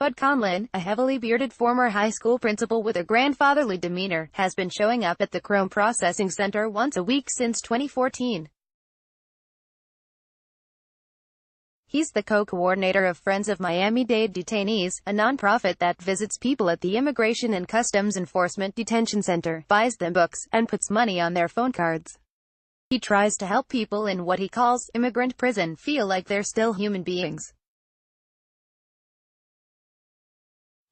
Bud Conlin, a heavily bearded former high school principal with a grandfatherly demeanor, has been showing up at the Chrome Processing Center once a week since 2014. He's the co-coordinator of Friends of Miami-Dade Detainees, a nonprofit that visits people at the Immigration and Customs Enforcement Detention Center, buys them books, and puts money on their phone cards. He tries to help people in what he calls immigrant prison feel like they're still human beings.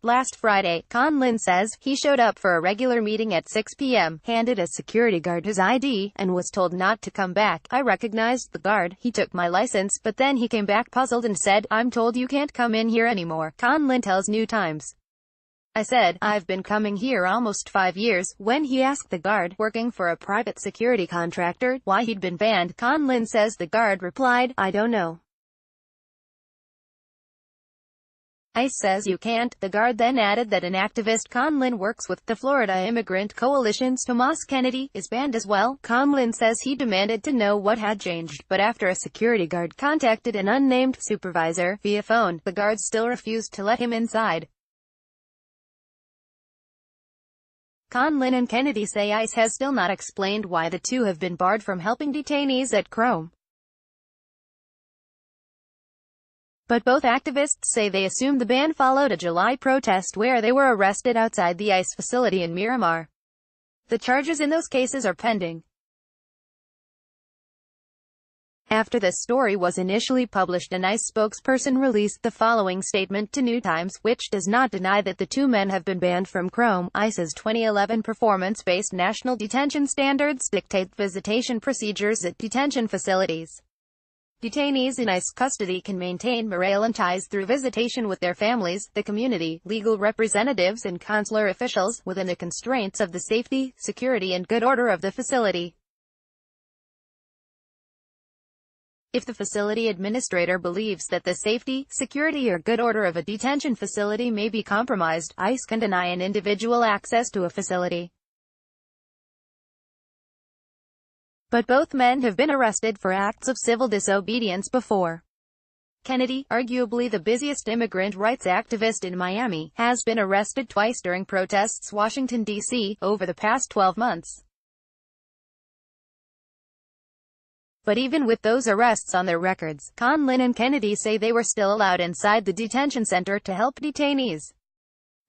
Last Friday, Conlin says, he showed up for a regular meeting at 6 p.m., handed a security guard his ID, and was told not to come back. I recognized the guard, he took my license, but then he came back puzzled and said, "I'm told you can't come in here anymore," Conlin tells New Times. I said, "I've been coming here almost 5 years." When he asked the guard, working for a private security contractor, why he'd been banned, Conlin says the guard replied, "I don't know. ICE says you can't." The guard then added that an activist Conlin works with, the Florida Immigrant Coalition's Tomas Kennedy, is banned as well. Conlin says he demanded to know what had changed, but after a security guard contacted an unnamed supervisor via phone, the guards still refused to let him inside. Conlin and Kennedy say ICE has still not explained why the two have been barred from helping detainees at Chrome. But both activists say they assume the ban followed a July protest where they were arrested outside the ICE facility in Miramar. The charges in those cases are pending. After this story was initially published, an ICE spokesperson released the following statement to New Times, which does not deny that the two men have been banned from Chrome. ICE's 2011 performance-based national detention standards dictate visitation procedures at detention facilities. Detainees in ICE custody can maintain morale and ties through visitation with their families, the community, legal representatives and consular officials, within the constraints of the safety, security and good order of the facility. If the facility administrator believes that the safety, security or good order of a detention facility may be compromised, ICE can deny an individual access to a facility. But both men have been arrested for acts of civil disobedience before. Kennedy, arguably the busiest immigrant rights activist in Miami, has been arrested twice during protests in Washington, D.C., over the past 12 months. But even with those arrests on their records, Conlin and Kennedy say they were still allowed inside the detention center to help detainees.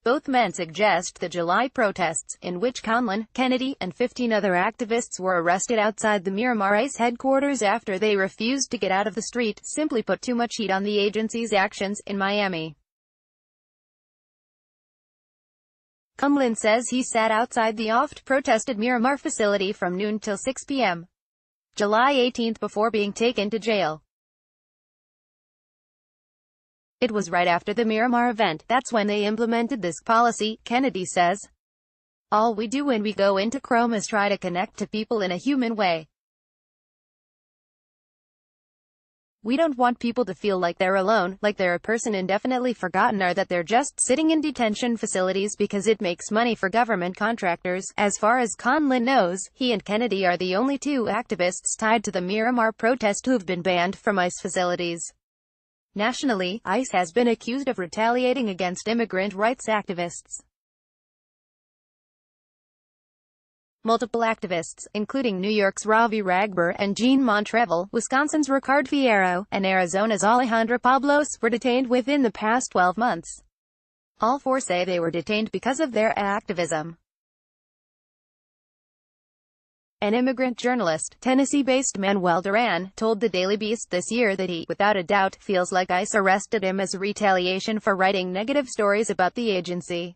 Both men suggest the July protests, in which Conlin, Kennedy, and 15 other activists were arrested outside the Miramar ICE headquarters after they refused to get out of the street, simply put too much heat on the agency's actions in Miami. Conlin says he sat outside the oft-protested Miramar facility from noon till 6 p.m. July 18 before being taken to jail. It was right after the Miramar event, that's when they implemented this policy, Kennedy says. All we do when we go into Chrome is try to connect to people in a human way. We don't want people to feel like they're alone, like they're a person indefinitely forgotten or that they're just sitting in detention facilities because it makes money for government contractors. As far as Conlin knows, he and Kennedy are the only two activists tied to the Miramar protest who've been banned from ICE facilities. Nationally, ICE has been accused of retaliating against immigrant rights activists. Multiple activists, including New York's Ravi Ragbar and Jean Montrevel, Wisconsin's Ricard Fierro, and Arizona's Alejandra Pablos, were detained within the past 12 months. All four say they were detained because of their activism. An immigrant journalist, Tennessee-based Manuel Duran, told the Daily Beast this year that he, without a doubt, feels like ICE arrested him as a retaliation for writing negative stories about the agency.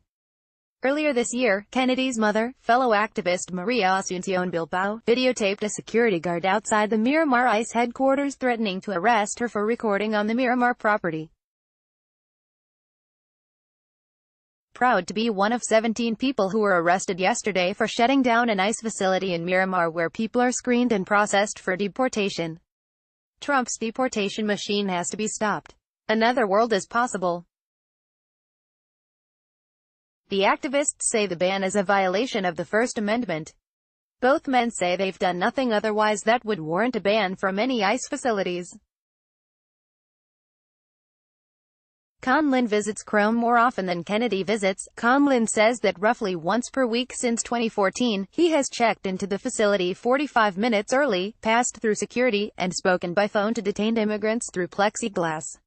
Earlier this year, Kennedy's mother, fellow activist Maria Asuncion Bilbao, videotaped a security guard outside the Miramar ICE headquarters threatening to arrest her for recording on the Miramar property. Proud to be one of 17 people who were arrested yesterday for shutting down an ICE facility in Miramar where people are screened and processed for deportation. Trump's deportation machine has to be stopped. Another world is possible. The activists say the ban is a violation of the First Amendment. Both men say they've done nothing otherwise that would warrant a ban from any ICE facilities. Conlon visits Chrome more often than Kennedy visits. Conlon says that roughly once per week since 2014, he has checked into the facility 45 minutes early, passed through security, and spoken by phone to detained immigrants through plexiglass.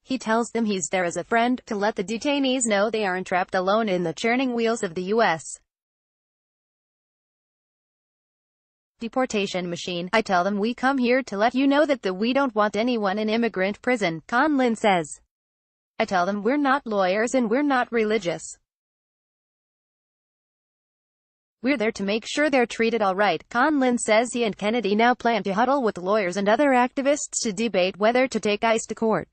He tells them he's there as a friend, to let the detainees know they aren't trapped alone in the churning wheels of the U.S. deportation machine. I tell them we come here to let you know that we don't want anyone in immigrant prison, Conlon says. I tell them we're not lawyers and we're not religious. We're there to make sure they're treated all right. Conlon says he and Kennedy now plan to huddle with lawyers and other activists to debate whether to take ICE to court.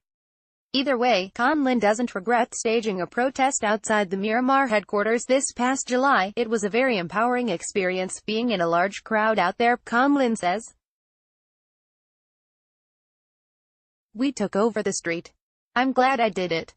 Either way, Conlon doesn't regret staging a protest outside the Miramar headquarters this past July. It was a very empowering experience, being in a large crowd out there, Conlon says. We took over the street. I'm glad I did it.